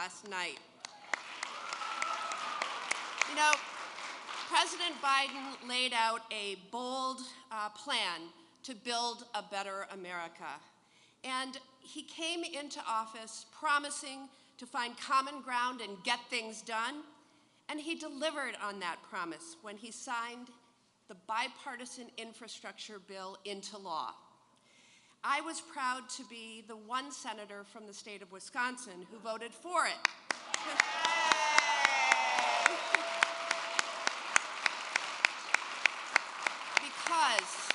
last night. You know, President Biden laid out a bold plan to build a better America. And he came into office promising to find common ground and get things done. And he delivered on that promise when he signed the Bipartisan Infrastructure Bill into law. I was proud to be the one senator from the state of Wisconsin who voted for it. Because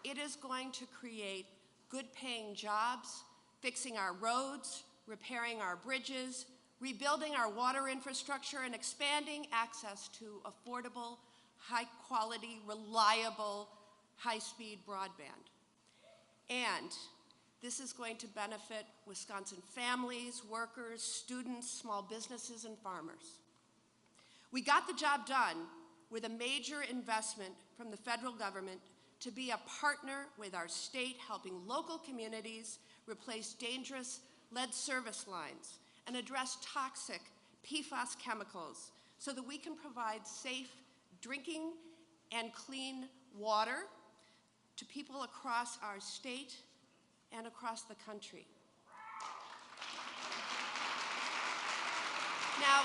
it is going to create good-paying jobs, fixing our roads, repairing our bridges, rebuilding our water infrastructure, and expanding access to affordable, high-quality, reliable, high-speed broadband. And this is going to benefit Wisconsin families, workers, students, small businesses, and farmers. We got the job done with a major investment from the federal government to be a partner with our state, helping local communities replace dangerous lead service lines and address toxic PFAS chemicals so that we can provide safe drinking and clean water to people across our state and across the country. Now,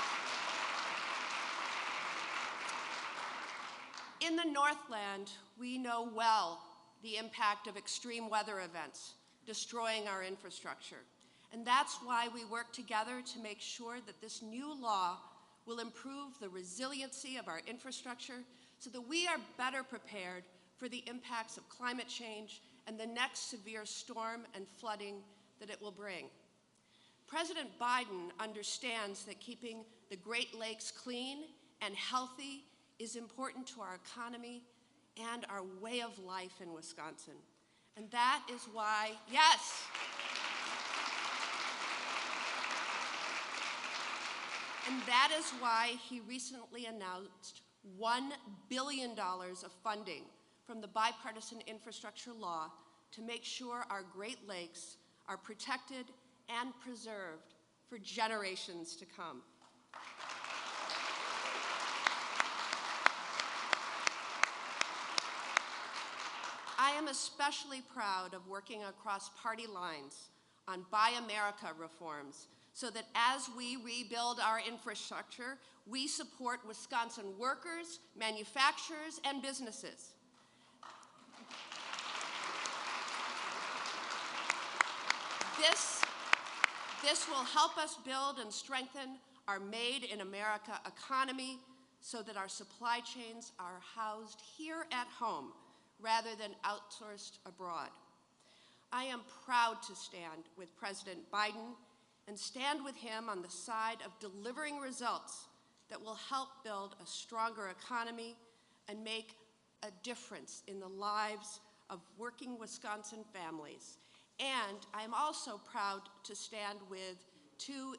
in the Northland, we know well the impact of extreme weather events destroying our infrastructure. And that's why we work together to make sure that this new law will improve the resiliency of our infrastructure so that we are better prepared for the impacts of climate change and the next severe storm and flooding that it will bring. President Biden understands that keeping the Great Lakes clean and healthy is important to our economy and our way of life in Wisconsin. And that is why, yes, and that is why he recently announced $1 billion of funding from the Bipartisan Infrastructure Law to make sure our Great Lakes are protected and preserved for generations to come. I am especially proud of working across party lines on Buy America reforms so that as we rebuild our infrastructure, we support Wisconsin workers, manufacturers, and businesses. This will help us build and strengthen our Made in America economy so that our supply chains are housed here at home rather than outsourced abroad. I am proud to stand with President Biden and stand with him on the side of delivering results that will help build a stronger economy and make a difference in the lives of working Wisconsin families. And I'm also proud to stand with two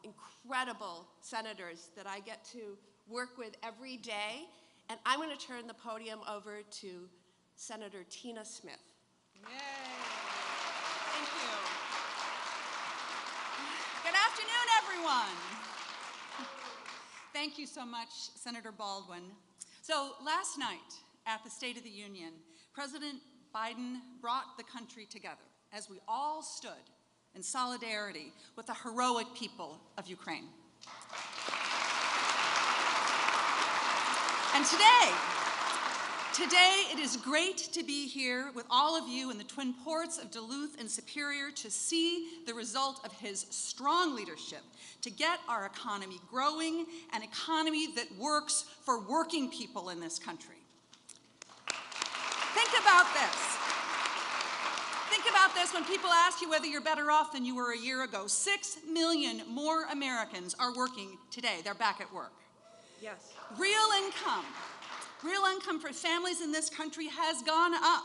incredible senators that I get to work with every day. And I'm going to turn the podium over to Senator Tina Smith. Yay. Thank you. Good afternoon, everyone. Thank you so much, Senator Baldwin. So last night at the State of the Union, President Biden brought the country together as we all stood in solidarity with the heroic people of Ukraine. And today it is great to be here with all of you in the Twin Ports of Duluth and Superior to see the result of his strong leadership to get our economy growing, an economy that works for working people in this country. Think about this. Think about this when people ask you whether you're better off than you were a year ago. 6 million more Americans are working today. They're back at work. Yes. Real income for families in this country has gone up,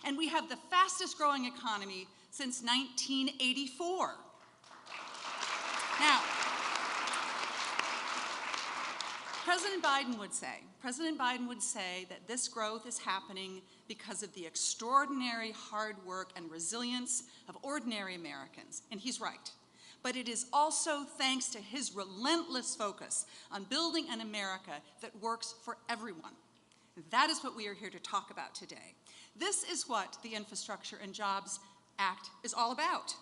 and we have the fastest growing economy since 1984. Now, President Biden would say that this growth is happening because of the extraordinary hard work and resilience of ordinary Americans, and he's right. but it is also thanks to his relentless focus on building an America that works for everyone. That is what we are here to talk about today. This is what the Infrastructure and Jobs Act is all about.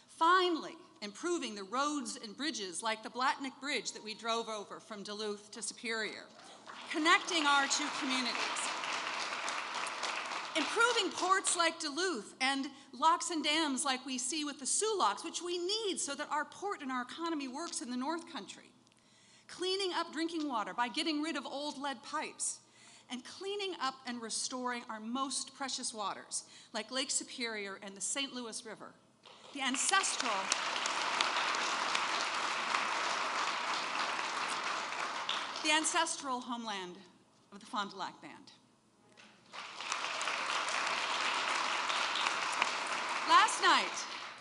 Finally, improving the roads and bridges like the Blatnick Bridge that we drove over from Duluth to Superior, connecting our two communities. Improving ports like Duluth and locks and dams like we see with the Sioux locks, which we need so that our port and our economy works in the North Country. Cleaning up drinking water by getting rid of old lead pipes. And cleaning up and restoring our most precious waters, like Lake Superior and the St. Louis River, the ancestral homeland of the Fond du Lac Band.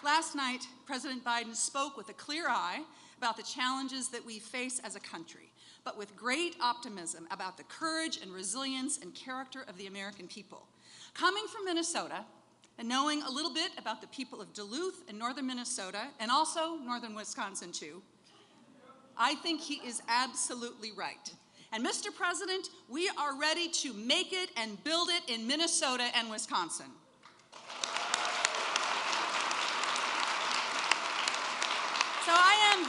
Last night, President Biden spoke with a clear eye about the challenges that we face as a country, but with great optimism about the courage and resilience and character of the American people. Coming from Minnesota and knowing a little bit about the people of Duluth and northern Minnesota, and also northern Wisconsin too, I think he is absolutely right. And Mr. President, we are ready to make it and build it in Minnesota and Wisconsin. So I am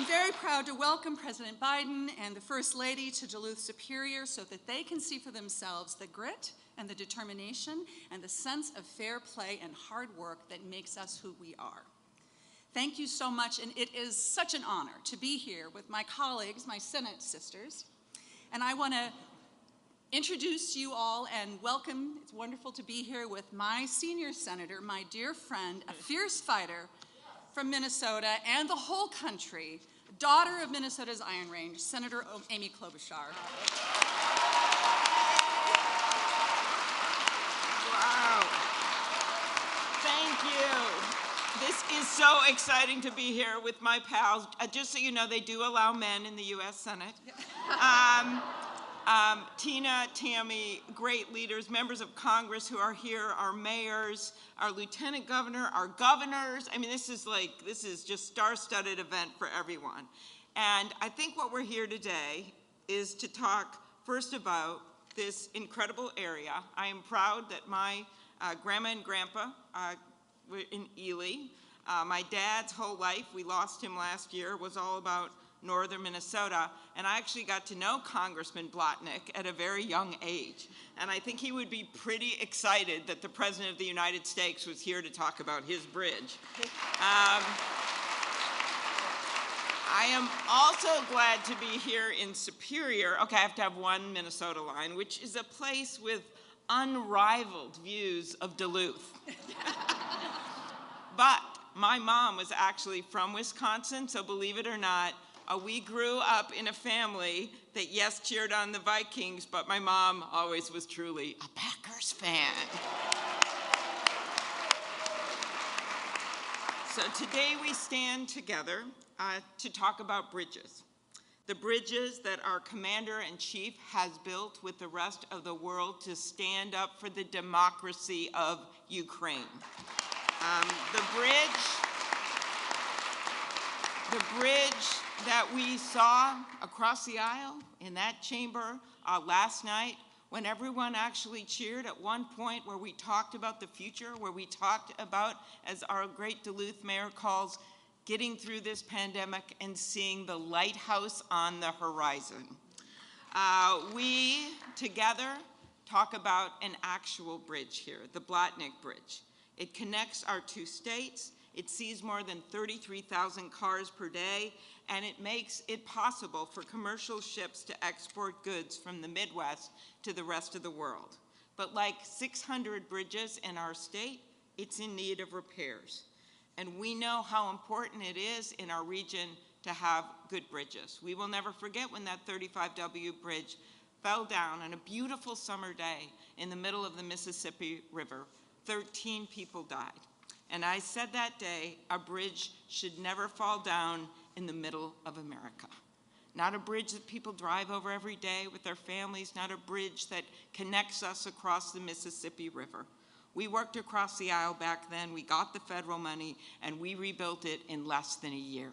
very proud to welcome President Biden and the First Lady to Duluth Superior so that they can see for themselves the grit and the determination and the sense of fair play and hard work that makes us who we are. Thank you so much, and it is such an honor to be here with my colleagues, my Senate sisters, and I want to introduce you all and welcome. It's wonderful to be here with my senior senator, my dear friend, a fierce fighter from Minnesota and the whole country, daughter of Minnesota's Iron Range, Senator Amy Klobuchar. Wow. Thank you. This is so exciting to be here with my pals. Just so you know, they do allow men in the U.S. Senate. Tina, Tammy, great leaders, members of Congress who are here, our mayors, our lieutenant governor, our governors. I mean, this is just star-studded event for everyone. And I think what we're here today is to talk first about this incredible area. I am proud that my grandma and grandpa were in Ely. My dad's whole life, we lost him last year, was all about northern Minnesota, and I actually got to know Congressman Blatnick at a very young age. And I think he would be pretty excited that the President of the United States was here to talk about his bridge. I am also glad to be here in Superior. Okay, I have to have one Minnesota line, which is a place with unrivaled views of Duluth. But my mom was actually from Wisconsin, so believe it or not, we grew up in a family that, yes, cheered on the Vikings, but my mom always was truly a Packers fan. So today we stand together to talk about bridges. The bridges that our Commander-in-Chief has built with the rest of the world to stand up for the democracy of Ukraine. The bridge that we saw across the aisle in that chamber last night, when everyone actually cheered at one point, where we talked about the future, where we talked about, as our great Duluth mayor calls, getting through this pandemic and seeing the lighthouse on the horizon. We together talk about an actual bridge here, the Blatnick Bridge. It connects our two states. It sees more than 33,000 cars per day, and it makes it possible for commercial ships to export goods from the Midwest to the rest of the world. But like 600 bridges in our state, it's in need of repairs. And we know how important it is in our region to have good bridges. We will never forget when that 35W bridge fell down on a beautiful summer day in the middle of the Mississippi River. 13 people died. And I said that day, a bridge should never fall down in the middle of America. Not a bridge that people drive over every day with their families, not a bridge that connects us across the Mississippi River. We worked across the aisle back then, we got the federal money, and we rebuilt it in less than a year.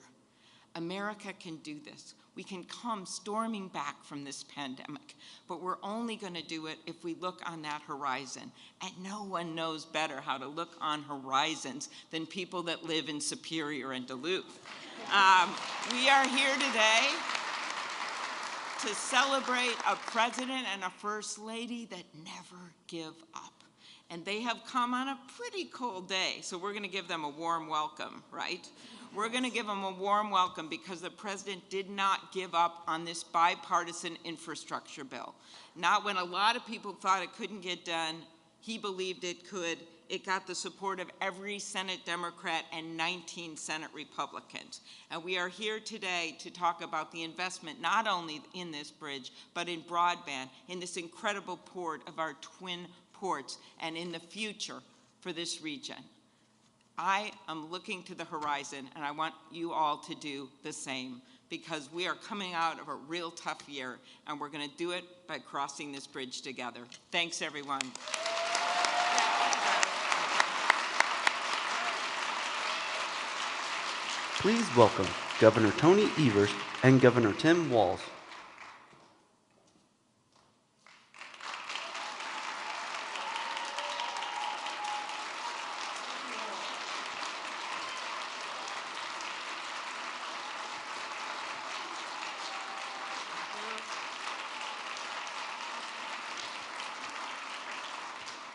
America can do this. We can come storming back from this pandemic, but we're only going to do it if we look on that horizon. And no one knows better how to look on horizons than people that live in Superior and Duluth. We are here today to celebrate a president and a first lady that never give up. And they have come on a pretty cold day, so we're going to give them a warm welcome, right? We're going to give them a warm welcome because the president did not give up on this bipartisan infrastructure bill. Not when a lot of people thought it couldn't get done, he believed it could. It got the support of every Senate Democrat and 19 Senate Republicans. And we are here today to talk about the investment not only in this bridge, but in broadband, in this incredible port of our twin ports, and in the future for this region. I am looking to the horizon, and I want you all to do the same, because we are coming out of a real tough year, and we're going to do it by crossing this bridge together. Thanks, everyone. Please welcome Governor Tony Evers and Governor Tim Walz.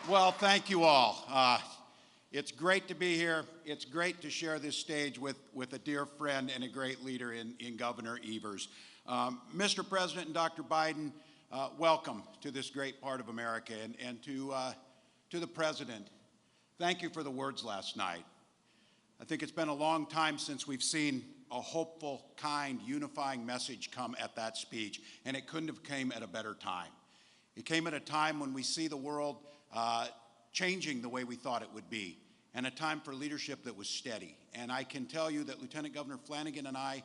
Well, thank you all. It's great to be here. It's great to share this stage with a dear friend and a great leader in Governor Evers. Mr. President and Dr. Biden, welcome to this great part of America. And to the President, thank you for the words last night. I think it's been a long time since we've seen a hopeful, kind, unifying message come at that speech, and it couldn't have came at a better time. It came at a time when we see the world changing the way we thought it would be, and a time for leadership that was steady. And I can tell you that Lieutenant Governor Flanagan and I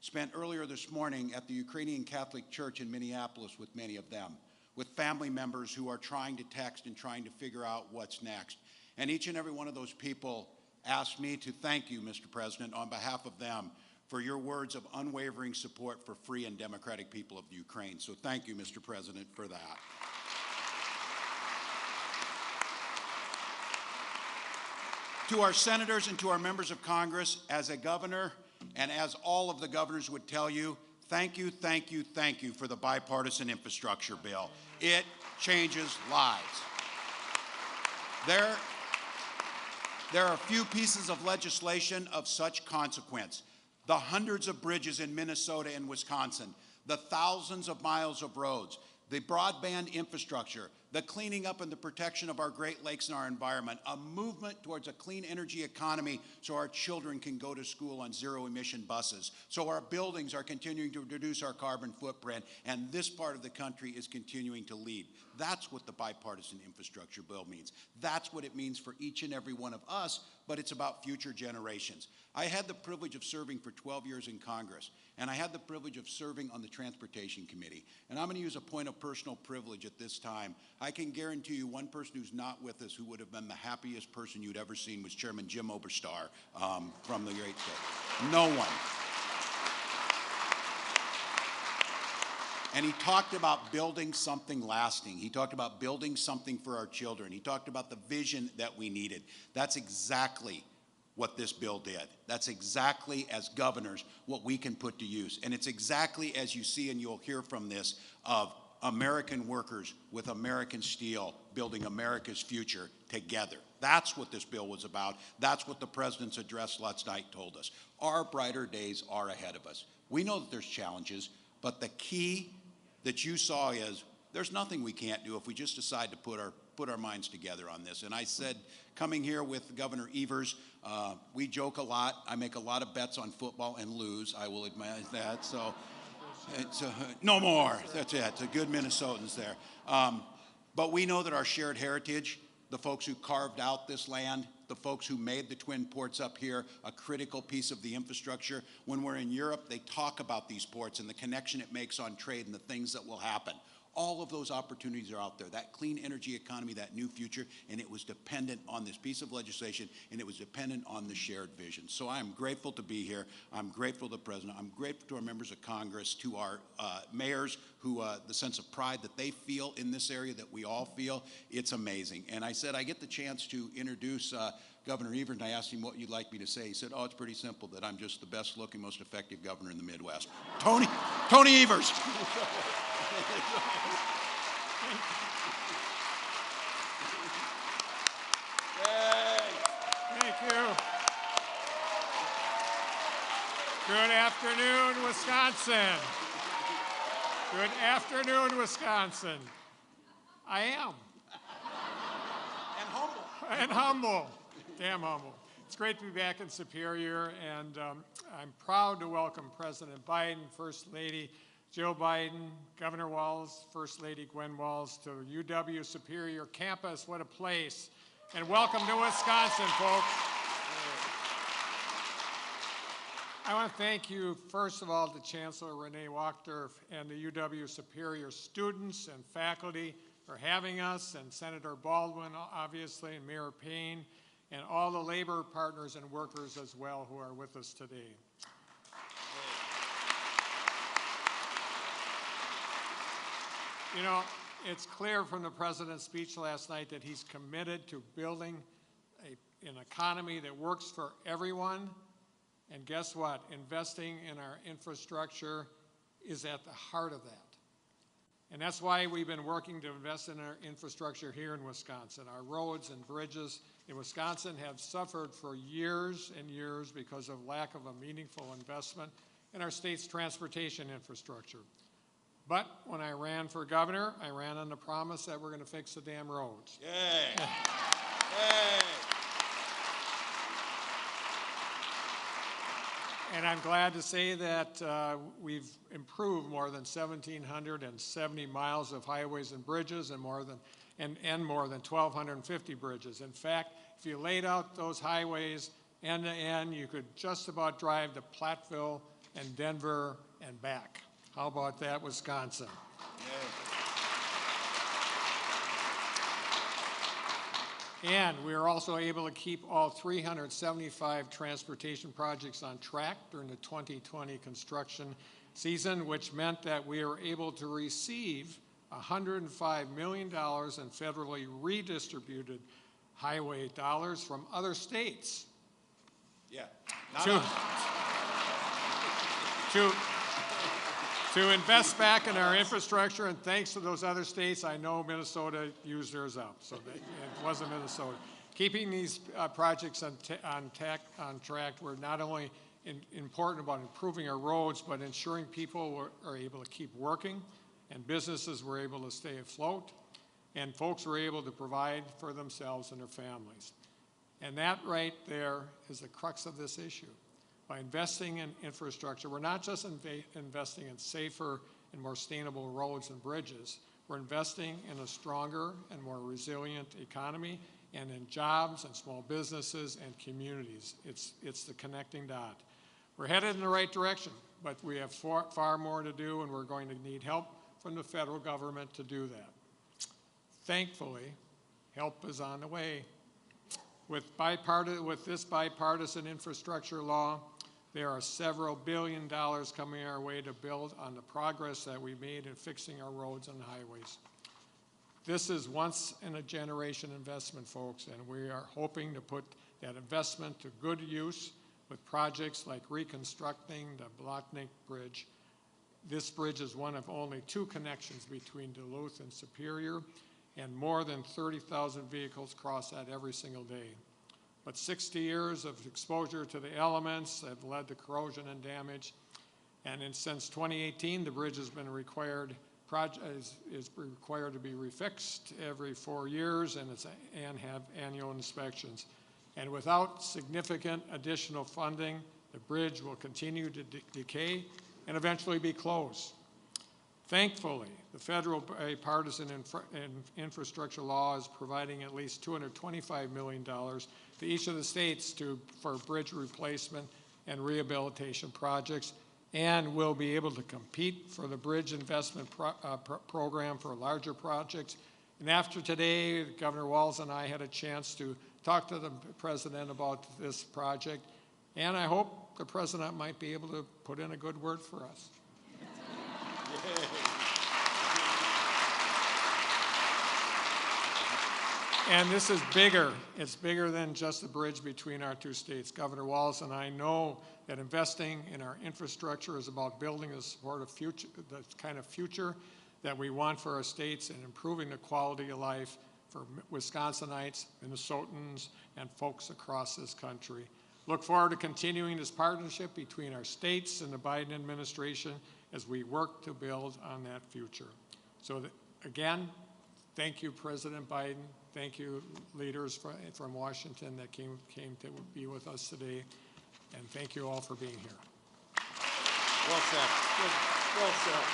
spent earlier this morning at the Ukrainian Catholic Church in Minneapolis with many of them, with family members who are trying to text and trying to figure out what's next. And each and every one of those people asked me to thank you, Mr. President, on behalf of them, for your words of unwavering support for free and democratic people of Ukraine. So thank you, Mr. President, for that. To our senators and to our members of Congress, as a governor and as all of the governors would tell you, thank you, thank you, thank you for the bipartisan infrastructure bill. It changes lives. There are few pieces of legislation of such consequence. The hundreds of bridges in Minnesota and Wisconsin, the thousands of miles of roads, the broadband infrastructure, the cleaning up and the protection of our Great Lakes and our environment, a movement towards a clean energy economy so our children can go to school on zero-emission buses, so our buildings are continuing to reduce our carbon footprint, and this part of the country is continuing to lead. That's what the bipartisan infrastructure bill means. That's what it means for each and every one of us, but it's about future generations. I had the privilege of serving for 12 years in Congress, and I had the privilege of serving on the Transportation Committee. And I'm going to use a point of personal privilege at this time. I can guarantee you one person who's not with us who would have been the happiest person you'd ever seen was Chairman Jim Oberstar from the great state. No one. And he talked about building something lasting. He talked about building something for our children. He talked about the vision that we needed. That's exactly what this bill did. That's exactly, as governors, what we can put to use. And it's exactly, as you see and you'll hear from this, of American workers with American steel building America's future together. That's what this bill was about. That's what the President's address last night told us. Our brighter days are ahead of us. We know that there's challenges, but the key that you saw is there's nothing we can't do if we just decide to put our minds together on this. And I said, coming here with Governor Evers, we joke a lot. I make a lot of bets on football and lose. I will admit that. So it's no more. That's it. It's a good Minnesotans there. But we know that our shared heritage, the folks who carved out this land, the folks who made the twin ports up here, a critical piece of the infrastructure. When we're in Europe, they talk about these ports and the connection it makes on trade and the things that will happen. All of those opportunities are out there, that clean energy economy, that new future, and it was dependent on this piece of legislation, and it was dependent on the shared vision. So I'm grateful to be here. I'm grateful to the President. I'm grateful to our members of Congress, to our mayors, who the sense of pride that they feel in this area that we all feel. It's amazing. And I said I get the chance to introduce Governor Evers, and I asked him what you'd like me to say. He said, oh, it's pretty simple, that I'm just the best looking, most effective governor in the Midwest. Tony Evers. Thank you. Good afternoon, Wisconsin. Good afternoon, Wisconsin. I am. And humble. And humble. Damn humble. It's great to be back in Superior, and I'm proud to welcome President Biden, First Lady Jill Biden, Governor Walz, First Lady Gwen Walz to UW Superior campus. What a place. And welcome to Wisconsin, folks. I want to thank you, first of all, to Chancellor Renee Wachtdorf and the UW Superior students and faculty for having us, and Senator Baldwin, obviously, and Mayor Payne, and all the labor partners and workers as well who are with us today. You know, it's clear from the President's speech last night that he's committed to building an economy that works for everyone. And guess what? Investing in our infrastructure is at the heart of that. And that's why we've been working to invest in our infrastructure here in Wisconsin. Our roads and bridges in Wisconsin have suffered for years and years because of lack of a meaningful investment in our state's transportation infrastructure. But when I ran for governor, I ran on the promise that we're going to fix the damn roads. Yay. Yay. And I'm glad to say that we've improved more than 1,770 miles of highways and bridges, and more than 1,250 bridges. In fact, if you laid out those highways end to end, you could just about drive to Platteville and Denver and back. How about that, Wisconsin? And we were also able to keep all 375 transportation projects on track during the 2020 construction season, which meant that we were able to receive $105 million in federally redistributed highway dollars from other states. Yeah. To invest back in our infrastructure, and thanks to those other states, I know Minnesota used theirs up, so it wasn't Minnesota. Keeping these projects on track were not only important about improving our roads, but ensuring people are able to keep working, and businesses were able to stay afloat, and folks were able to provide for themselves and their families. And that right there is the crux of this issue. By investing in infrastructure, we're not just investing in safer and more sustainable roads and bridges. We're investing in a stronger and more resilient economy, and in jobs and small businesses and communities. It's the connecting dot. We're headed in the right direction, but we have far more to do, and we're going to need help from the federal government to do that. Thankfully, help is on the way. With this bipartisan infrastructure law, there are several $1 billion coming our way to build on the progress that we made in fixing our roads and highways. This is once-in-a-generation investment, folks, and we are hoping to put that investment to good use with projects like reconstructing the Blotnick Bridge. This bridge is one of only 2 connections between Duluth and Superior, and more than 30,000 vehicles cross that every single day. But 60 years of exposure to the elements have led to corrosion and damage, and since 2018, the bridge has been required to be refixed every 4 years and have annual inspections. And without significant additional funding, the bridge will continue to decay and eventually be closed. Thankfully, the federal bipartisan infrastructure law is providing at least $225 million to each of the states for bridge replacement and rehabilitation projects, and will be able to compete for the bridge investment program for larger projects. And after today, Governor Walz and I had a chance to talk to the president about this project, and I hope the president might be able to put in a good word for us. And this is bigger. It's bigger than just the bridge between our two states. Governor Walz and I know that investing in our infrastructure is about building the support of future, the kind of future that we want for our states and improving the quality of life for Wisconsinites, Minnesotans, and folks across this country. Look forward to continuing this partnership between our states and the Biden administration as we work to build on that future. So again, thank you, President Biden. Thank you, leaders from Washington that came to be with us today. And thank you all for being here. Well said. Good. Well said.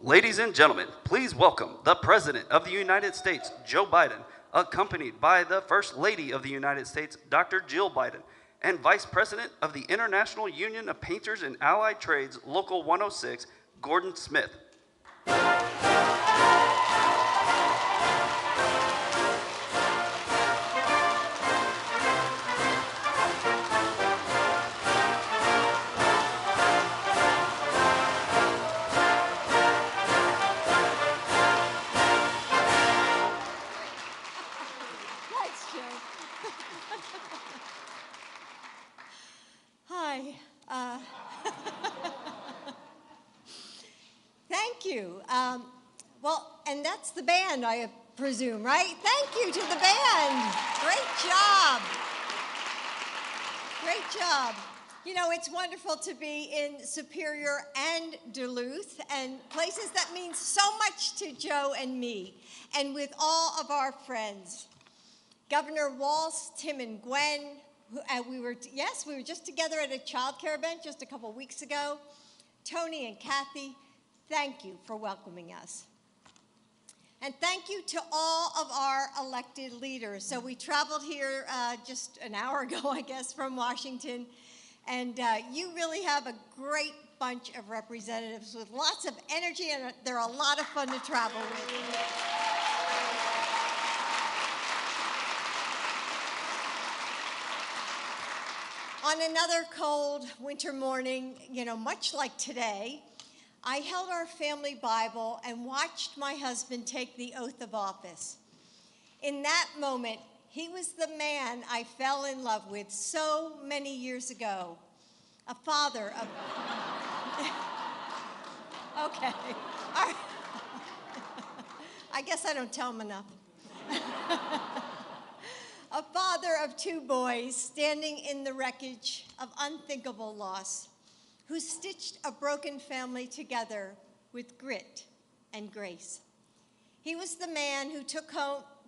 Ladies and gentlemen, please welcome the President of the United States, Joe Biden, accompanied by the First Lady of the United States, Dr. Jill Biden, and Vice President of the International Union of Painters and Allied Trades, Local 106, Gordon Smith. Hi. Thank you. Well, and that's the band, I presume, right? Thank you to the band. Great job. Great job. You know, it's wonderful to be in Superior and Duluth, and places that mean so much to Joe and me, and with all of our friends. Governor Walz, Tim, and Gwen, we were just together at a child care event just a couple weeks ago. Tony and Kathy, thank you for welcoming us. And thank you to all of our elected leaders. So we traveled here just an hour ago, I guess, from Washington. And you really have a great bunch of representatives with lots of energy, and they're a lot of fun to travel with. On another cold winter morning, much like today, I held our family Bible and watched my husband take the oath of office. In that moment, he was the man I fell in love with so many years ago, a father of... Okay, all right. I guess I don't tell him enough. A father of two boys standing in the wreckage of unthinkable loss, who stitched a broken family together with grit and grace. He was the man who took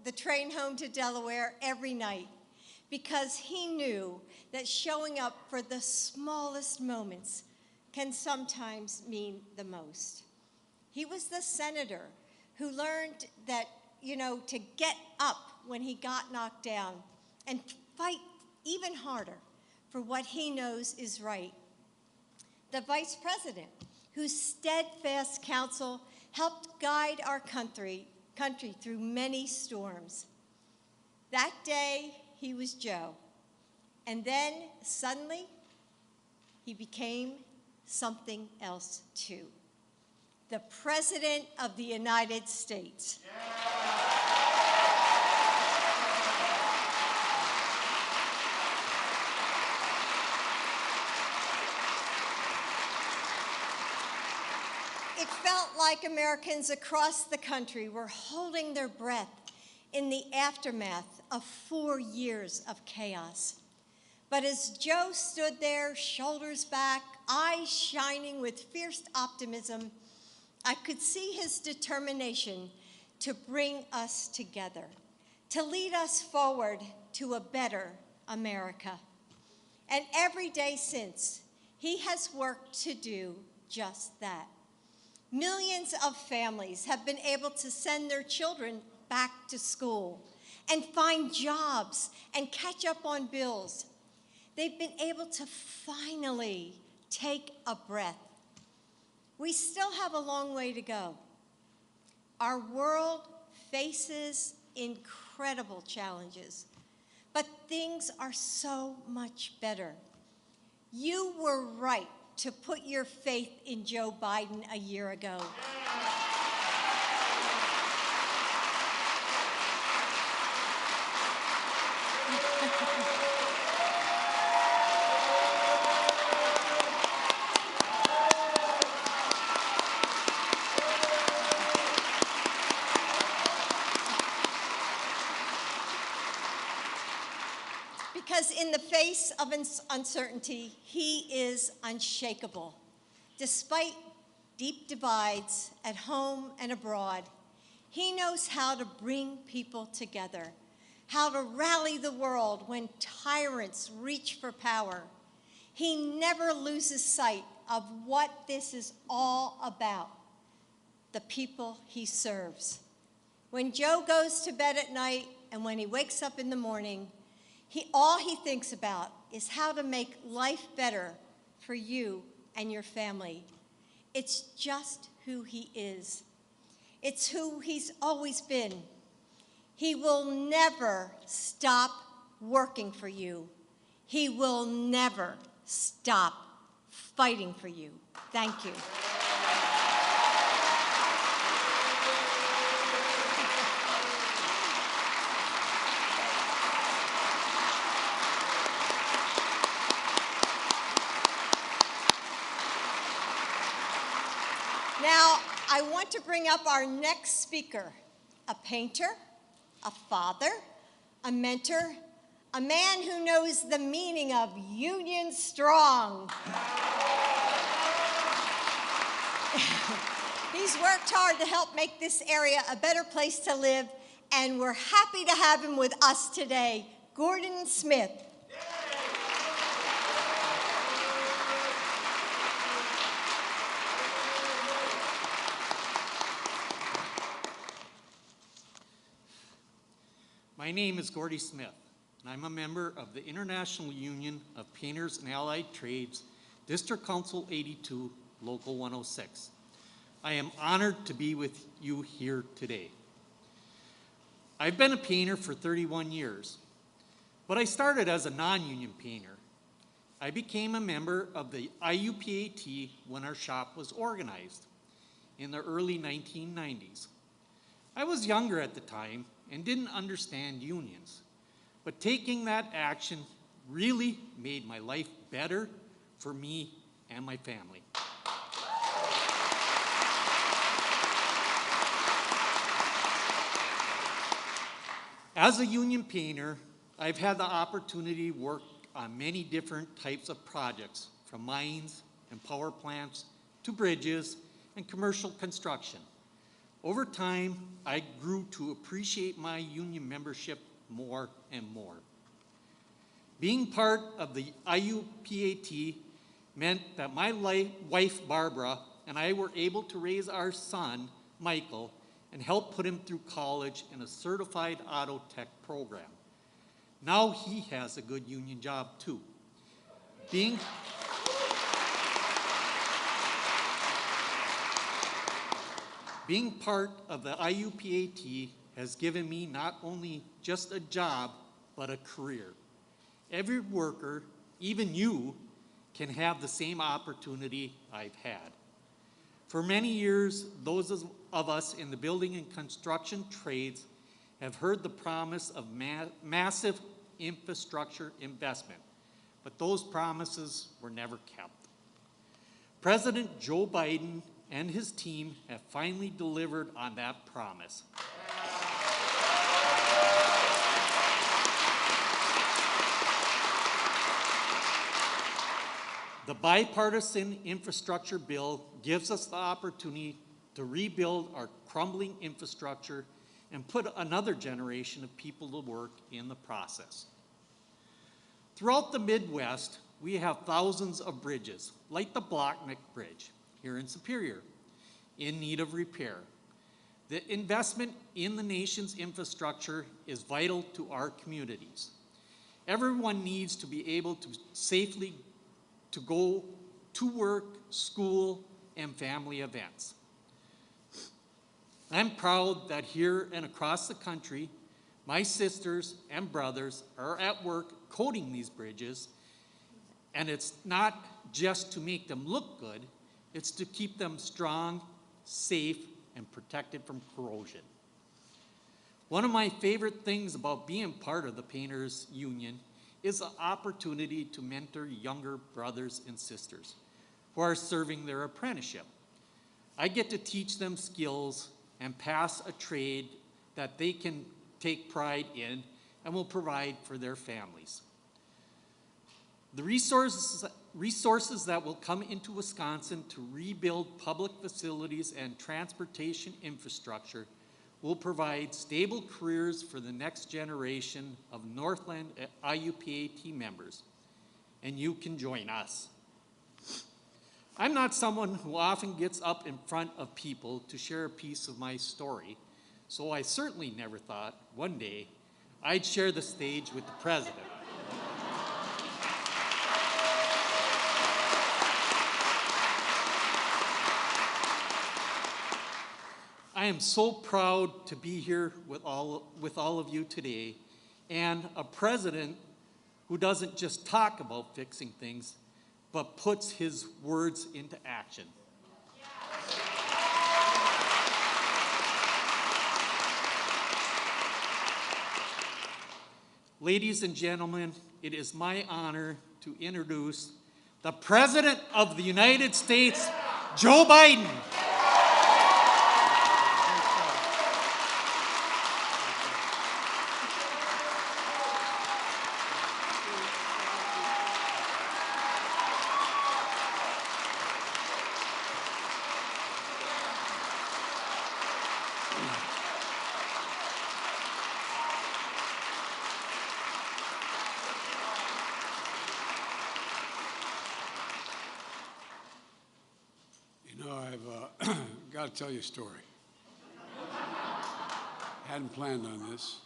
the train home to Delaware every night because he knew that showing up for the smallest moments can sometimes mean the most. He was the senator who learned that, to get up when he got knocked down and fight even harder for what he knows is right. The vice president, whose steadfast counsel helped guide our country through many storms. That day, he was Joe. And then, suddenly, he became something else, too. The President of the United States. It felt like Americans across the country were holding their breath in the aftermath of 4 years of chaos. But as Joe stood there, shoulders back, eyes shining with fierce optimism, I could see his determination to bring us together, to lead us forward to a better America. And every day since, he has worked to do just that. Millions of families have been able to send their children back to school and find jobs and catch up on bills. They've been able to finally take a breath. We still have a long way to go. Our world faces incredible challenges, but things are so much better. You were right to put your faith in Joe Biden a year ago. Because in the face of uncertainty, he is unshakable. Despite deep divides at home and abroad, he knows how to bring people together, how to rally the world when tyrants reach for power. He never loses sight of what this is all about, the people he serves. When Joe goes to bed at night and when he wakes up in the morning, all he thinks about is how to make life better for you and your family. It's just who he is. It's who he's always been. He will never stop working for you. He will never stop fighting for you. Thank you. Now, I want to bring up our next speaker, a painter, a father, a mentor, a man who knows the meaning of Union Strong. He's worked hard to help make this area a better place to live, and we're happy to have him with us today, Gordon Smith. My name is Gordy Smith, and I'm a member of the International Union of Painters and Allied Trades, District Council 82, Local 106. I am honored to be with you here today. I've been a painter for 31 years, but I started as a non-union painter. I became a member of the IUPAT when our shop was organized in the early 1990s. I was younger at the time and didn't understand unions, but taking that action really made my life better for me and my family. As a union painter, I've had the opportunity to work on many different types of projects, from mines and power plants to bridges and commercial construction. Over time, I grew to appreciate my union membership more and more. Being part of the IUPAT meant that my wife, Barbara, and I were able to raise our son, Michael, and help put him through college in a certified auto tech program. Now he has a good union job too. Being part of the IUPAT has given me not only just a job, but a career. Every worker, even you, can have the same opportunity I've had. For many years, those of us in the building and construction trades have heard the promise of massive infrastructure investment, but those promises were never kept. President Joe Biden and his team have finally delivered on that promise. The bipartisan infrastructure bill gives us the opportunity to rebuild our crumbling infrastructure and put another generation of people to work in the process. Throughout the Midwest, we have thousands of bridges, like the Blockneck Bridge here in Superior, in need of repair. The investment in the nation's infrastructure is vital to our communities. Everyone needs to be able to safely go to work, school, and family events. I'm proud that here and across the country, my sisters and brothers are at work coating these bridges, and it's not just to make them look good, it's to keep them strong, safe, and protected from corrosion. One of my favorite things about being part of the Painters Union is the opportunity to mentor younger brothers and sisters who are serving their apprenticeship. I get to teach them skills and pass a trade that they can take pride in and will provide for their families. The resources that will come into Wisconsin to rebuild public facilities and transportation infrastructure will provide stable careers for the next generation of Northland IUPAT members, and you can join us. I'm not someone who often gets up in front of people to share a piece of my story, so I certainly never thought one day I'd share the stage with the president. I am so proud to be here with all of you today, and a president who doesn't just talk about fixing things, but puts his words into action. Ladies and gentlemen, it is my honor to introduce the President of the United States, Joe Biden. I've got to tell you a story. Hadn't planned on this.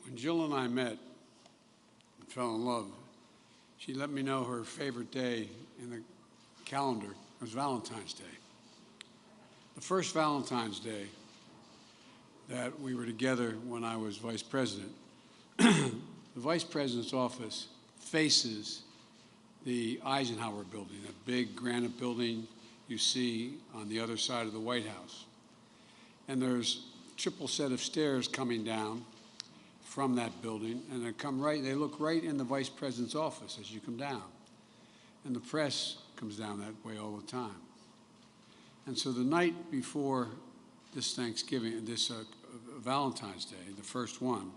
When Jill and I met and fell in love, she let me know her favorite day in the calendar was Valentine's Day. The first Valentine's Day that we were together when I was vice president, the vice president's office faces the Eisenhower building, a big granite building you see on the other side of the White House. And there's a triple set of stairs coming down from that building, and they look right in the vice president's office as you come down. And the press comes down that way all the time. And so the night before this Thanksgiving, this Valentine's Day, the first one,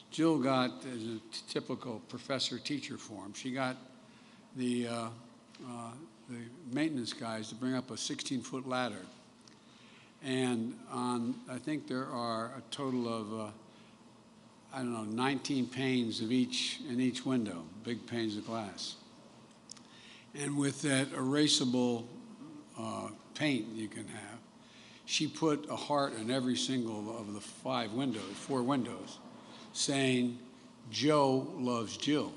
Jill got, as a typical professor-teacher form, she got the maintenance guys to bring up a 16-foot ladder. And I think there are a total of I don't know, 19 panes in each window, big panes of glass. And with that erasable paint you can have, she put a heart in every single of the four windows, saying, "Joe loves Jill."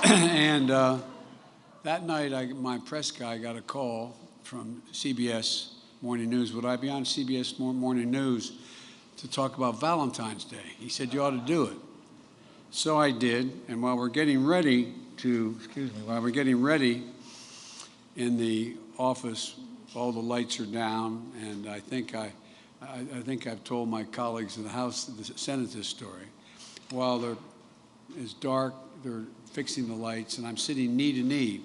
And that night, my press guy got a call from CBS Morning News. Would I be on CBS Morning News to talk about Valentine's Day? He said, "You ought to do it." So I did, and while we're getting ready in the office, all the lights are down, and I think I've told my colleagues in the House, the Senate, this story. While it's dark, they're fixing the lights, and I'm sitting knee to knee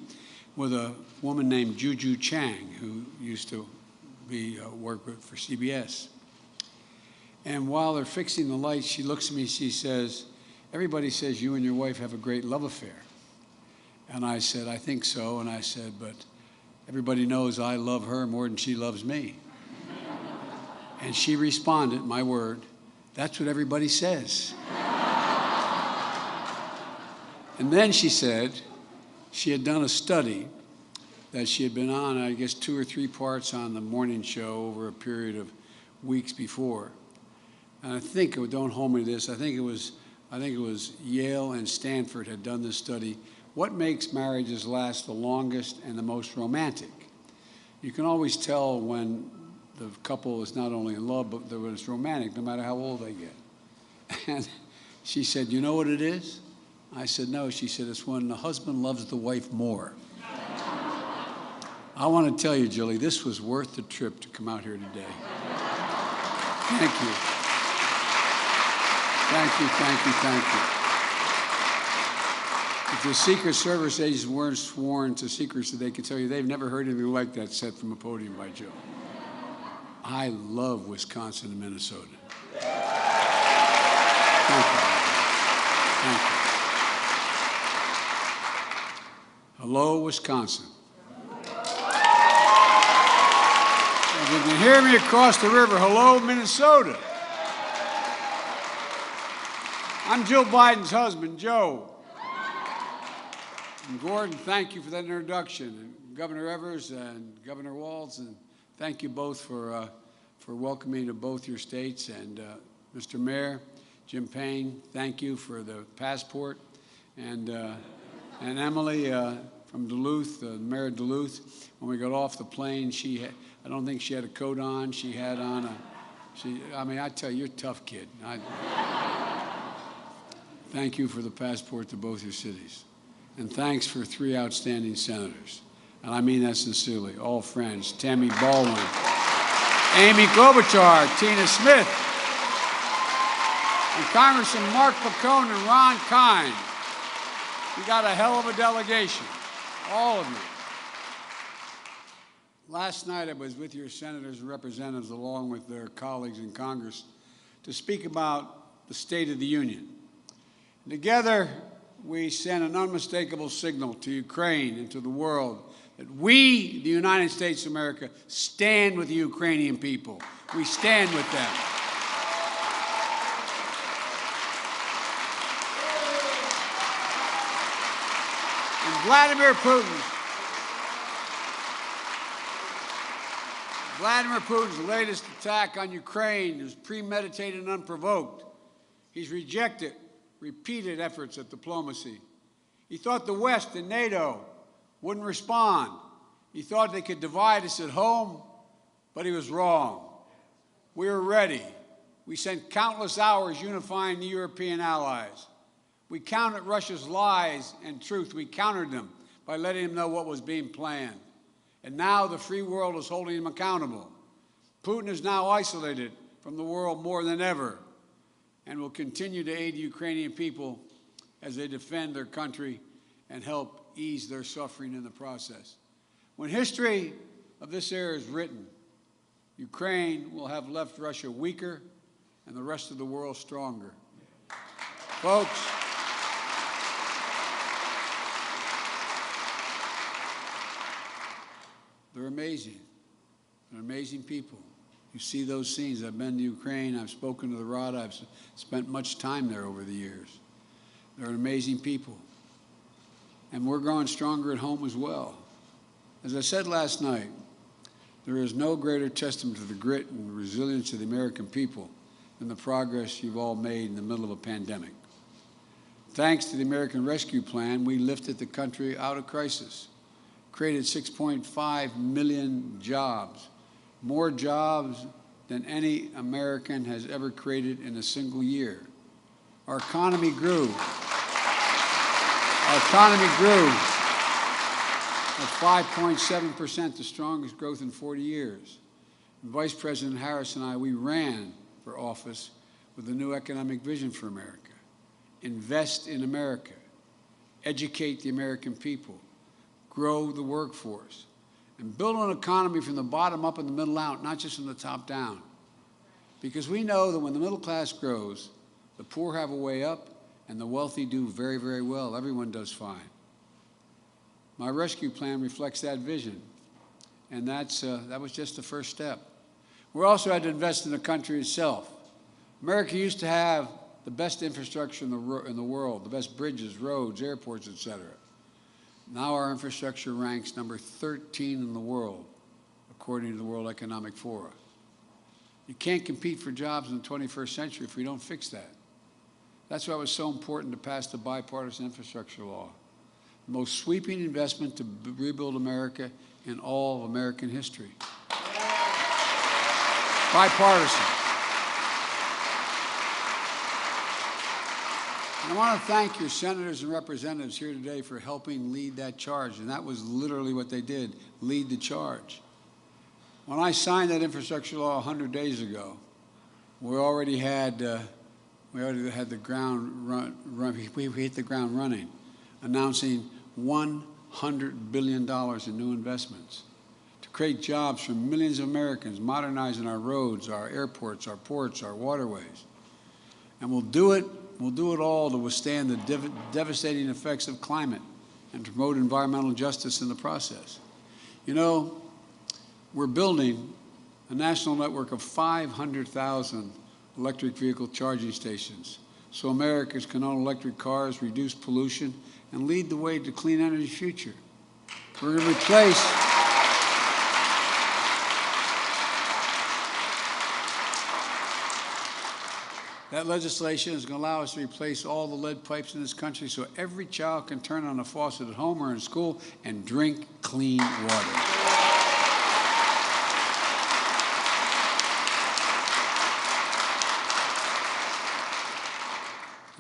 with a woman named Juju Chang, who used to work for CBS. And while they're fixing the lights, she looks at me, she says, "Everybody says you and your wife have a great love affair." And I said, "I think so." And I said, "But everybody knows I love her more than she loves me." And she responded, my word, "That's what everybody says." And then she said she had done a study that she had been on, I guess, 2 or 3 parts on the morning show over a period of weeks before. And I think, don't hold me to this, I think it was Yale and Stanford had done this study. What makes marriages last the longest and the most romantic? You can always tell when the couple is not only in love, but when it's romantic, no matter how old they get. And she said, "You know what it is?" I said, "No." She said, "It's when the husband loves the wife more." I want to tell you, Julie, this was worth the trip to come out here today. Thank you. Thank you, thank you, thank you. If the Secret Service agents weren't sworn to secrecy, they could tell you they've never heard anything like that said from a podium by Joe. I love Wisconsin and Minnesota. Thank you. Thank you. Hello, Wisconsin. If you can hear me across the river, hello, Minnesota. I'm Jill Biden's husband, Joe. And Gordon, thank you for that introduction. And Governor Evers and Governor Walz, and thank you both for welcoming to both your states. And Mr. Mayor, Jim Payne, thank you for the passport. And Emily from Duluth, the mayor of Duluth, when we got off the plane, I don't think she had a coat on. She had on I tell you, you're a tough kid. Thank you for the passport to both your cities. And thanks for 3 outstanding senators. And I mean that sincerely, all friends. Tammy Baldwin, Amy Klobuchar, Tina Smith, and Congressman Mark Pacone and Ron Kine. You got a hell of a delegation, all of you. Last night I was with your senators and representatives along with their colleagues in Congress to speak about the State of the Union. Together, we sent an unmistakable signal to Ukraine and to the world that we, the United States of America, stand with the Ukrainian people. We stand with them. And Vladimir Putin's latest attack on Ukraine is premeditated and unprovoked. He's rejected repeated efforts at diplomacy. He thought the West and NATO wouldn't respond. He thought they could divide us at home, but he was wrong. We were ready. We spent countless hours unifying the European allies. We countered Russia's lies and truth. We countered them by letting them know what was being planned. And now the free world is holding him accountable. Putin is now isolated from the world more than ever, and will continue to aid the Ukrainian people as they defend their country and help ease their suffering in the process. When history of this era is written, Ukraine will have left Russia weaker and the rest of the world stronger. Folks, they're amazing. They're amazing people. You see those scenes. I've been to Ukraine. I've spoken to the Rada. I've spent much time there over the years. They're amazing people. And we're growing stronger at home as well. As I said last night, there is no greater testament to the grit and resilience of the American people than the progress you've all made in the middle of a pandemic. Thanks to the American Rescue Plan, we lifted the country out of crisis, created 6.5 million jobs, more jobs than any American has ever created in a single year. Our economy grew. Our economy grew at 5.7%, the strongest growth in 40 years. And Vice President Harris and I, we ran for office with a new economic vision for America. Invest in America, educate the American people, grow the workforce, and build an economy from the bottom up and the middle out, not just from the top down. Because we know that when the middle class grows, the poor have a way up, and the wealthy do very, very well. Everyone does fine. My rescue plan reflects that vision, and that was just the first step. We also had to invest in the country itself. America used to have the best infrastructure in the world, the best bridges, roads, airports, et cetera. Now our infrastructure ranks number 13 in the world, according to the World Economic Forum. You can't compete for jobs in the 21st century if we don't fix that. That's why it was so important to pass the Bipartisan Infrastructure Law, the most sweeping investment to rebuild America in all of American history. Bipartisan. And I want to thank your senators and representatives here today for helping lead that charge, and that was literally what they did, lead the charge. When I signed that infrastructure law 100 days ago, we already had the ground we hit the ground running, announcing $100 billion in new investments to create jobs for millions of Americans, modernizing our roads, our airports, our ports, our waterways. And we'll do it all to withstand the devastating effects of climate and to promote environmental justice in the process. You know, we're building a national network of 500,000 electric vehicle charging stations so Americans can own electric cars, reduce pollution, and lead the way to clean energy future. We're going to replace that legislation is going to allow us to replace all the lead pipes in this country so every child can turn on a faucet at home or in school and drink clean water.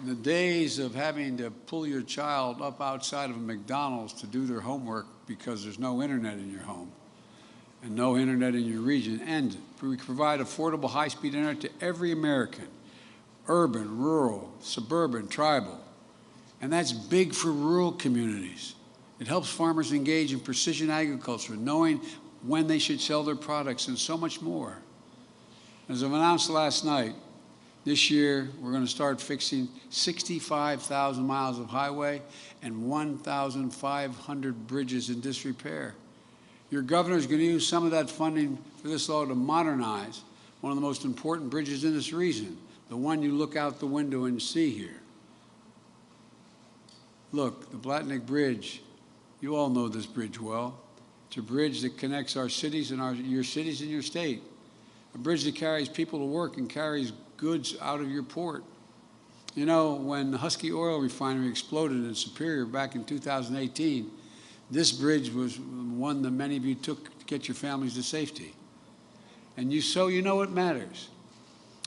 In the days of having to pull your child up outside of a McDonald's to do their homework because there's no internet in your home and no internet in your region, and we provide affordable high-speed internet to every American, urban, rural, suburban, tribal. And that's big for rural communities. It helps farmers engage in precision agriculture, knowing when they should sell their products, and so much more. As I've announced last night, this year we're going to start fixing 65,000 miles of highway and 1,500 bridges in disrepair. Your governor is going to use some of that funding for this law to modernize one of the most important bridges in this region, the one you look out the window and see here. Look, the Blatnick Bridge, you all know this bridge well. It's a bridge that connects our cities and your cities and your state. A bridge that carries people to work and carries goods out of your port. You know, when the Husky Oil Refinery exploded in Superior back in 2018, this bridge was one that many of you took to get your families to safety. And you know it matters.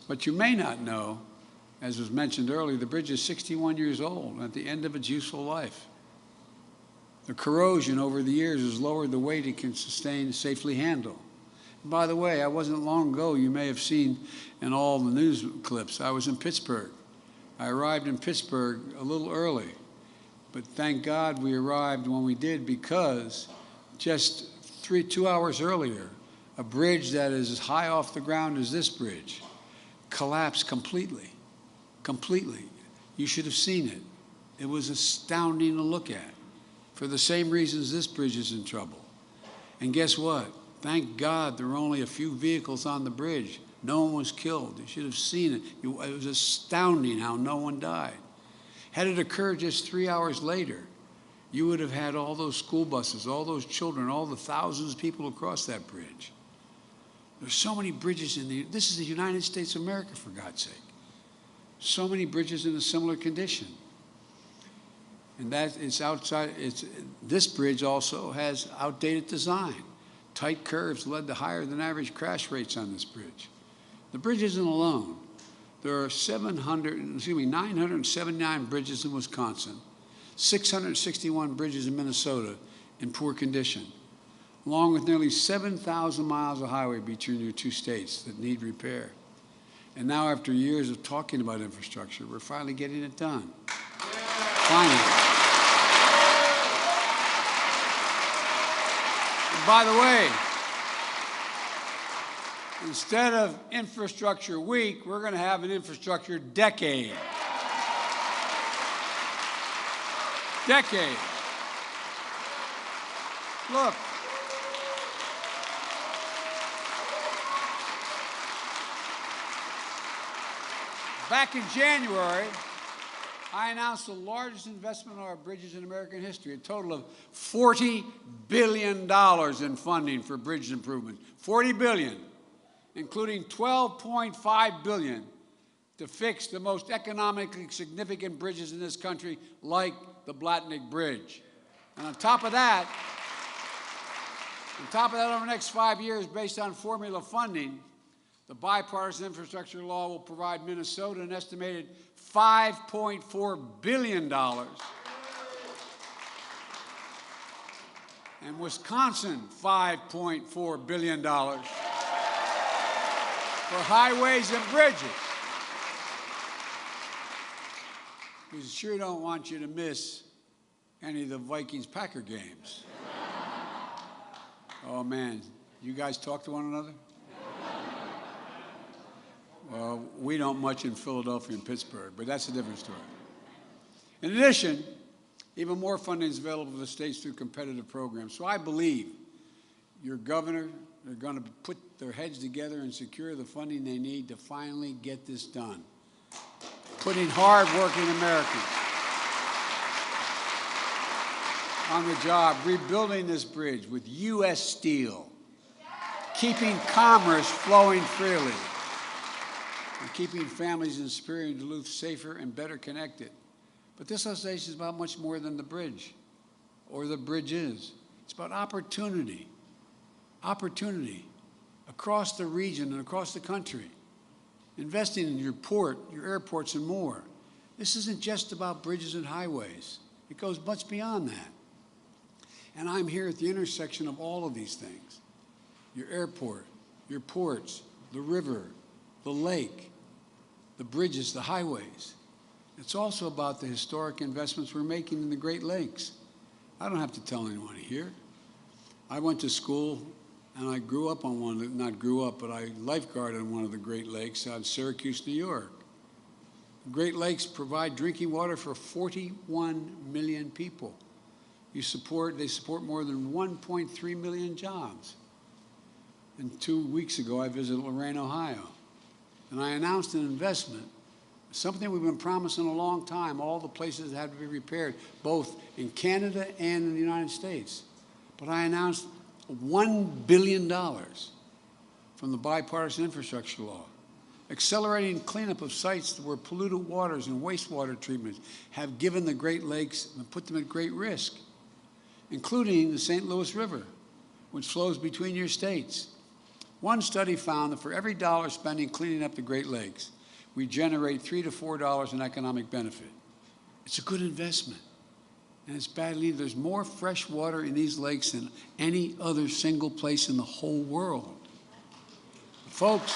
But you may not know, as was mentioned earlier, the bridge is 61 years old and at the end of its useful life. The corrosion over the years has lowered the weight it can sustain and safely handle. And by the way, I wasn't long ago, you may have seen in all the news clips, I was in Pittsburgh. I arrived in Pittsburgh a little early, but thank God we arrived when we did, because just 2 hours earlier, a bridge that is as high off the ground as this bridge collapsed completely. You should have seen it. It was astounding to look at for the same reasons this bridge is in trouble. And guess what? Thank God there were only a few vehicles on the bridge. No one was killed. You should have seen it. It was astounding how no one died. Had it occurred just 3 hours later, you would have had all those school buses, all those children, all the thousands of people across that bridge. There's so many bridges this is the United States of America, for God's sake. So many bridges in a similar condition. And that is this bridge also has outdated design. Tight curves led to higher than average crash rates on this bridge. The bridge isn't alone. There are 979 bridges in Wisconsin, 661 bridges in Minnesota in poor condition, along with nearly 7,000 miles of highway between your two states that need repair. And now, after years of talking about infrastructure, we're finally getting it done. Finally. And by the way, instead of Infrastructure Week, we're going to have an Infrastructure Decade. Decade. Look. Back in January, I announced the largest investment in our bridges in American history, a total of $40 billion in funding for bridge improvement. $40 billion, including $12.5 billion to fix the most economically significant bridges in this country, like the Blatnick Bridge. And on top of that, over the next 5 years, based on formula funding, the Bipartisan Infrastructure Law will provide Minnesota an estimated $5.4 billion and Wisconsin $5.4 billion for highways and bridges. We sure don't want you to miss any of the Vikings-Packer games. Oh, man. You guys talk to one another? Well, we don't much in Philadelphia and Pittsburgh, but that's a different story. In addition, even more funding is available to the states through competitive programs. So I believe your governor are going to put their heads together and secure the funding they need to finally get this done. Putting hard-working Americans on the job, rebuilding this bridge with U.S. steel, keeping commerce flowing freely, and keeping families in Superior and Duluth safer and better connected. But this legislation is about much more than the bridge or the bridges. It's about opportunity. Opportunity across the region and across the country. Investing in your port, your airports, and more. This isn't just about bridges and highways. It goes much beyond that. And I'm here at the intersection of all of these things. Your airport, your ports, the river, the lake, the bridges, the highways. It's also about the historic investments we're making in the Great Lakes. I don't have to tell anyone here. I went to school and I grew up on one, not grew up, but I lifeguarded on one of the Great Lakes out in Syracuse, New York. The Great Lakes provide drinking water for 41 million people. They support more than 1.3 million jobs. And 2 weeks ago, I visited Lorain, Ohio. And I announced an investment, something we've been promising a long time, all the places that have to be repaired, both in Canada and in the United States. But I announced $1 billion from the Bipartisan Infrastructure Law, accelerating cleanup of sites where polluted waters and wastewater treatments have given the Great Lakes and put them at great risk, including the St. Louis River, which flows between your states. One study found that for every dollar spending cleaning up the Great Lakes, we generate $3 to $4 in economic benefit. It's a good investment. And it's badly, there's more fresh water in these lakes than any other single place in the whole world. Folks,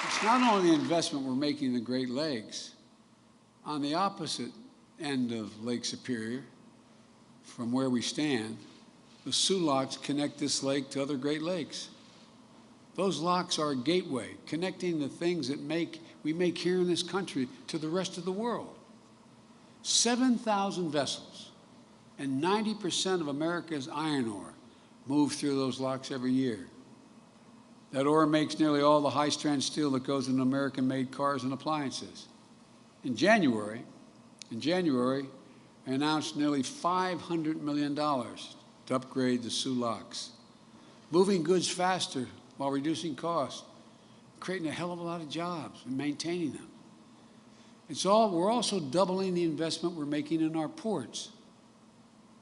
it's not only the investment we're making in the Great Lakes. On the opposite end of Lake Superior, from where we stand, the Sioux locks connect this lake to other Great Lakes. Those locks are a gateway connecting the things that we make here in this country to the rest of the world. 7,000 vessels And 90% of America's iron ore moves through those locks every year. That ore makes nearly all the high-strength steel that goes into American-made cars and appliances. In January, I announced nearly $500 million to upgrade the Sioux locks, moving goods faster while reducing costs, creating a hell of a lot of jobs and maintaining them. We're also doubling the investment we're making in our ports,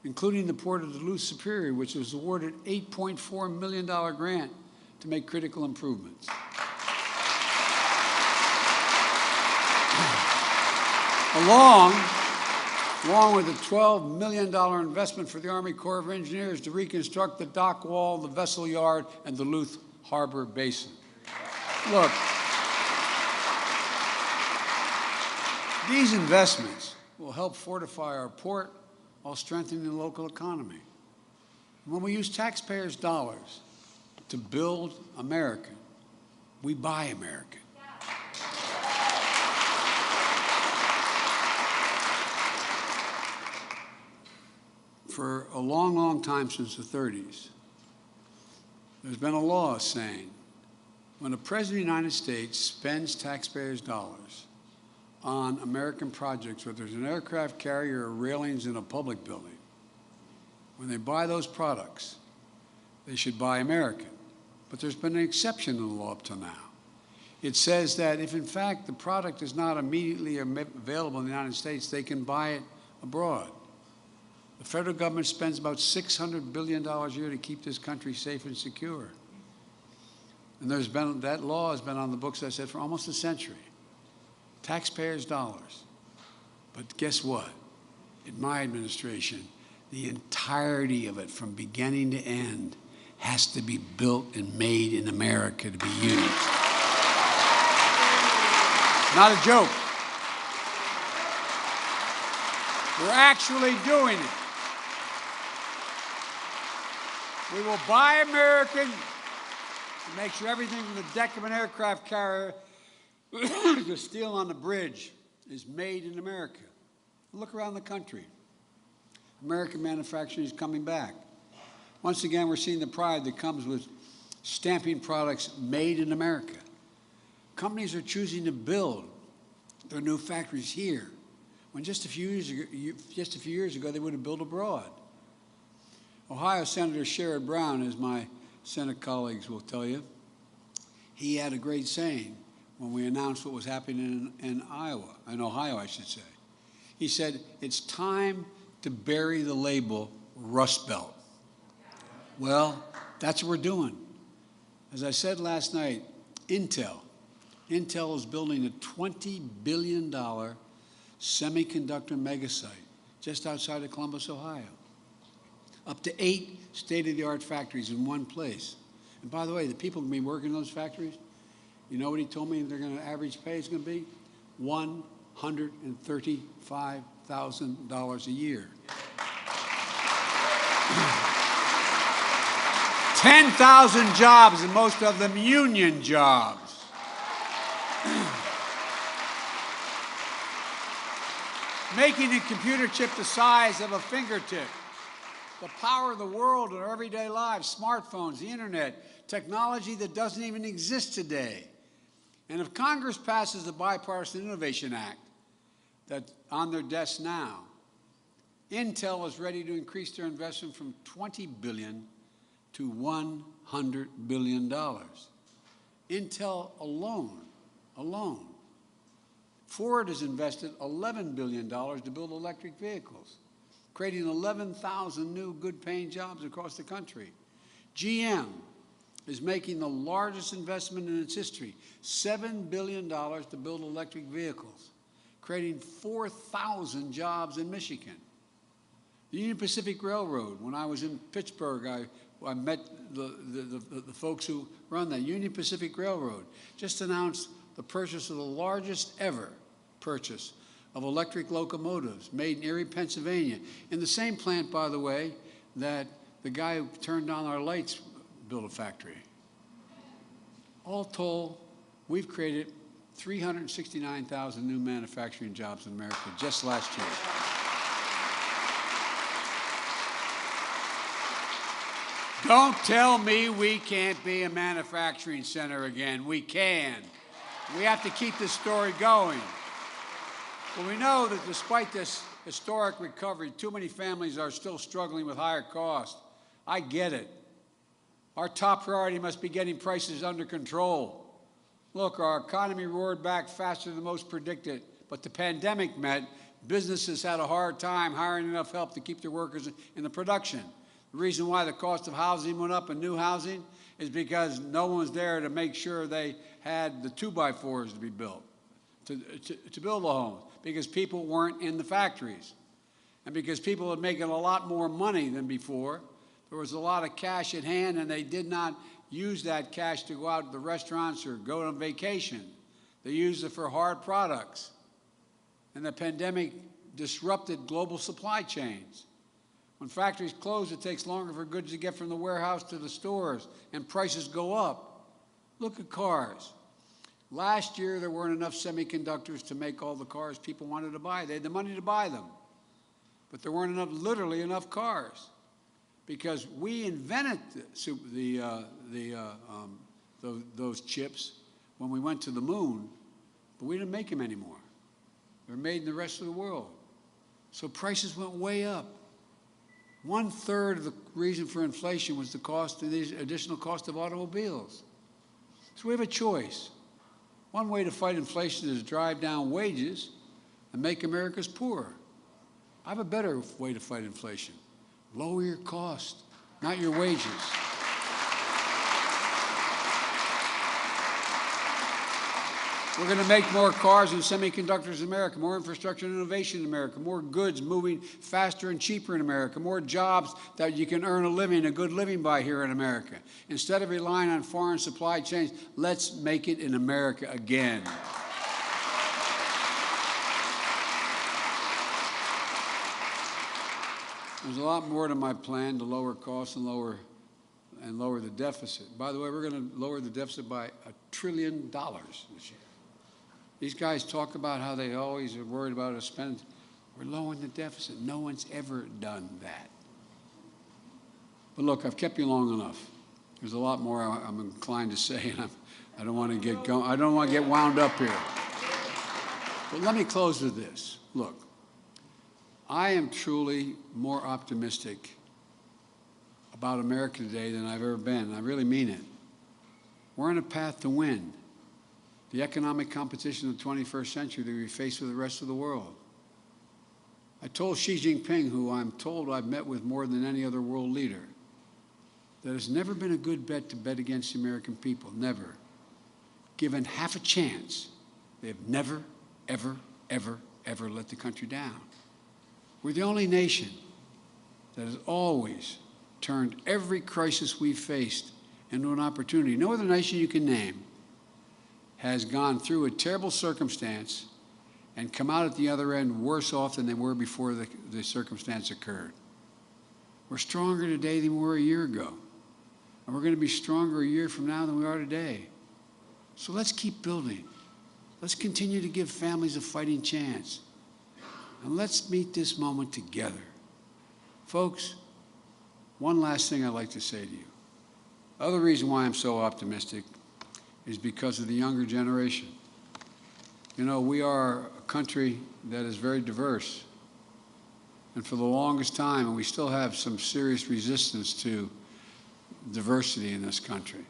including the Port of Duluth Superior, which was awarded an $8.4 million grant to make critical improvements. Along with a $12 million investment for the Army Corps of Engineers to reconstruct the dock wall, the vessel yard, and Duluth Harbor Basin. Look, these investments will help fortify our port while strengthening the local economy. When we use taxpayers' dollars to build America, we buy America. For a long, long time, since the 30s, there's been a law saying when the President of the United States spends taxpayers' dollars on American projects, whether there's an aircraft carrier or railings in a public building, when they buy those products, they should buy American. But there's been an exception in the law up to now. It says that if, in fact, the product is not immediately available in the United States, they can buy it abroad. The federal government spends about $600 billion a year to keep this country safe and secure. And that law has been on the books, as I said, for almost a century. Taxpayers' dollars. But guess what? In my administration, the entirety of it, from beginning to end, has to be built and made in America to be used. Not a joke. We're actually doing it. We will buy American and make sure everything from the deck of an aircraft carrier to the steel on the bridge is made in America. Look around the country. American manufacturing is coming back. Once again, we're seeing the pride that comes with stamping products made in America. Companies are choosing to build their new factories here, when just a few years ago they would have built abroad. Ohio Senator Sherrod Brown, as my Senate colleagues will tell you, he had a great saying when we announced what was happening in Ohio, I should say. He said, "It's time to bury the label Rust Belt." Well, that's what we're doing. As I said last night, Intel is building a $20 billion semiconductor megasite just outside of Columbus, Ohio. Up to 8 state-of-the-art factories in one place. And by the way, the people who be working in those factories, you know what he told me their average pay is going to be? $135,000 a year. 10,000 jobs, and most of them union jobs. Making a computer chip the size of a fingertip. The power of the world in our everyday lives, smartphones, the internet, technology that doesn't even exist today. And if Congress passes the Bipartisan Innovation Act that's on their desk now, Intel is ready to increase their investment from $20 billion to $100 billion. Intel alone. Ford has invested $11 billion to build electric vehicles, creating 11,000 new good-paying jobs across the country. GM is making the largest investment in its history, $7 billion to build electric vehicles, creating 4,000 jobs in Michigan. The Union Pacific Railroad, when I was in Pittsburgh, I met the folks who run that. Union Pacific Railroad just announced the purchase of the largest ever purchase of electric locomotives made in Erie, Pennsylvania, in the same plant, by the way, that the guy who turned on our lights built a factory. All told, we've created 369,000 new manufacturing jobs in America just last year. Don't tell me we can't be a manufacturing center again. We can. We have to keep this story going. Well, we know that despite this historic recovery, too many families are still struggling with higher costs. I get it. Our top priority must be getting prices under control. Look, our economy roared back faster than most predicted, but the pandemic meant businesses had a hard time hiring enough help to keep their workers in the production. The reason why the cost of housing went up in new housing is because no one was there to make sure they had the 2x4s to be built, to build the homes, because people weren't in the factories. And because people were making a lot more money than before, there was a lot of cash at hand, and they did not use that cash to go out to the restaurants or go on vacation. They used it for hard products. And the pandemic disrupted global supply chains. When factories close, it takes longer for goods to get from the warehouse to the stores, and prices go up. Look at cars. Last year, there weren't enough semiconductors to make all the cars people wanted to buy. They had the money to buy them. But there weren't literally enough cars, because we invented those chips when we went to the moon, but we didn't make them anymore. They're made in the rest of the world. So prices went way up. 1/3 of the reason for inflation was the cost of these additional cost of automobiles. So we have a choice. One way to fight inflation is to drive down wages and make Americans poorer. I have a better way to fight inflation. Lower your cost, not your wages. We're going to make more cars and semiconductors in America, more infrastructure and innovation in America, more goods moving faster and cheaper in America, more jobs that you can earn a living, a good living by here in America. Instead of relying on foreign supply chains, let's make it in America again. There's a lot more to my plan to lower costs and lower the deficit. By the way, we're going to lower the deficit by $1 trillion this year. These guys talk about how they always are worried about us spending. We're lowering the deficit. No one's ever done that. But look, I've kept you long enough. There's a lot more I'm inclined to say, and I don't want to get going. I don't want to get wound up here. But let me close with this. Look, I am truly more optimistic about America today than I've ever been. I really mean it. We're on a path to win the economic competition of the 21st century that we face with the rest of the world. I told Xi Jinping, who I'm told I've met with more than any other world leader, that it's never been a good bet to bet against the American people, never. Given half a chance, they have never, ever, ever, ever let the country down. We're the only nation that has always turned every crisis we've faced into an opportunity. No other nation you can name has gone through a terrible circumstance and come out at the other end worse off than they were before the circumstance occurred. We're stronger today than we were a year ago. And we're going to be stronger a year from now than we are today. So let's keep building. Let's continue to give families a fighting chance. And let's meet this moment together. Folks, one last thing I'd like to say to you. The other reason why I'm so optimistic is because of the younger generation. You know, we are a country that is very diverse. And for the longest time, and we still have some serious resistance to diversity in this country.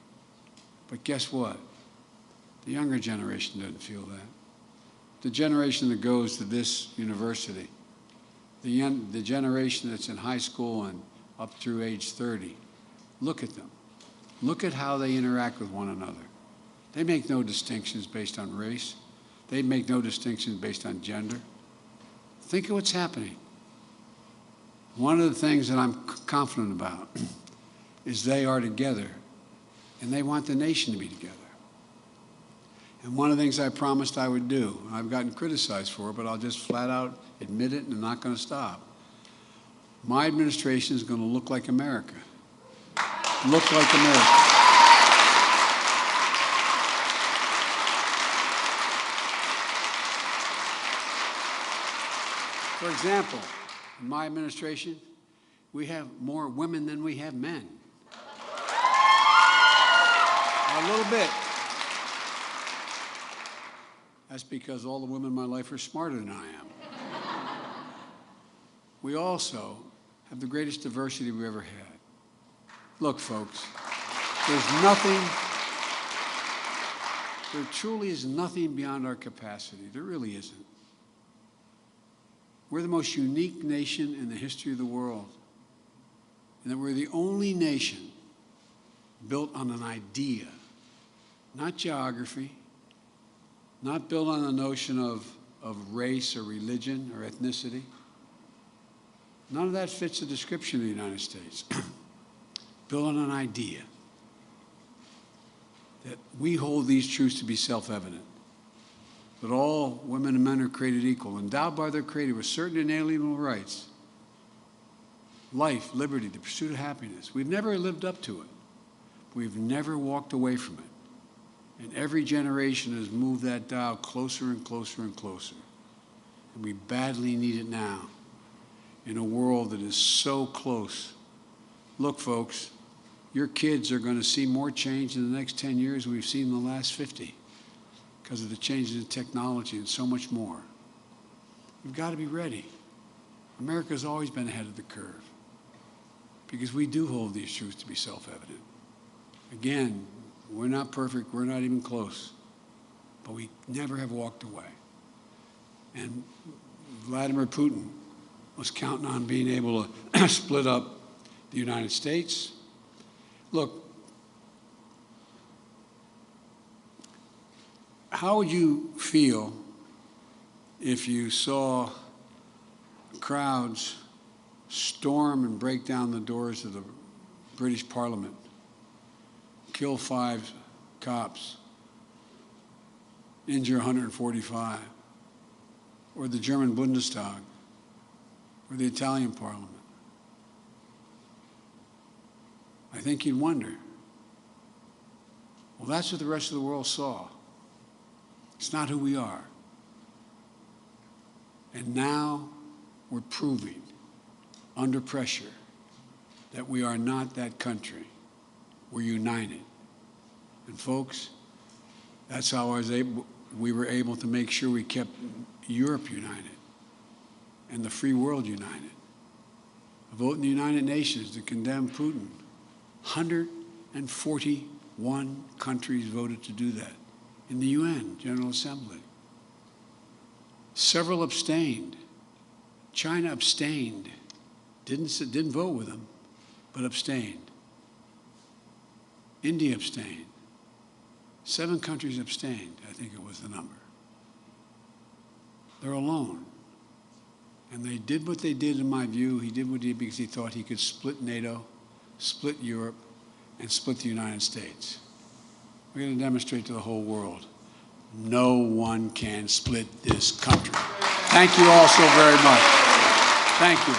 But guess what? The younger generation doesn't feel that. The generation that goes to this university, the generation that's in high school and up through age 30, look at them. Look at how they interact with one another. They make no distinctions based on race. They make no distinctions based on gender. Think of what's happening. One of the things that I'm confident about is they are together, and they want the nation to be together. And one of the things I promised I would do, and I've gotten criticized for it, but I'll just flat out admit it, and I'm not going to stop. My administration is going to look like America. Look like America. For example, in my administration, we have more women than we have men. A little bit. That's because all the women in my life are smarter than I am. We also have the greatest diversity we've ever had. Look, folks, there truly is nothing beyond our capacity. There really isn't. We're the most unique nation in the history of the world, and that we're the only nation built on an idea, not geography, not built on the notion of race or religion or ethnicity. None of that fits the description of the United States. Built on an idea that we hold these truths to be self-evident, that all women and men are created equal, endowed by their Creator with certain inalienable rights, life, liberty, the pursuit of happiness. We've never lived up to it. We've never walked away from it. And every generation has moved that dial closer and closer and closer. And we badly need it now in a world that is so close. Look, folks, your kids are going to see more change in the next 10 years than we've seen in the last 50 because of the changes in technology and so much more. We've got to be ready. America's always been ahead of the curve because we do hold these truths to be self-evident. Again, we're not perfect, we're not even close, but we never have walked away. And Vladimir Putin was counting on being able to split up the United States. Look, how would you feel if you saw crowds storm and break down the doors of the British Parliament, kill 5 cops, injure 145, or the German Bundestag, or the Italian Parliament? I think you'd wonder. Well, that's what the rest of the world saw. It's not who we are. And now we're proving, under pressure, that we are not that country. We're united. And folks, that's how we were able to make sure we kept Europe united and the free world united. A vote in the United Nations to condemn Putin. 141 countries voted to do that in the UN General Assembly. Several abstained. China abstained. Didn't vote with them, but abstained. India abstained. 7 countries abstained, I think it was the number. They're alone. And they did what they did, in my view. He did what he did because he thought he could split NATO, split Europe, and split the United States. We're going to demonstrate to the whole world, no one can split this country. Thank you all so very much. Thank you.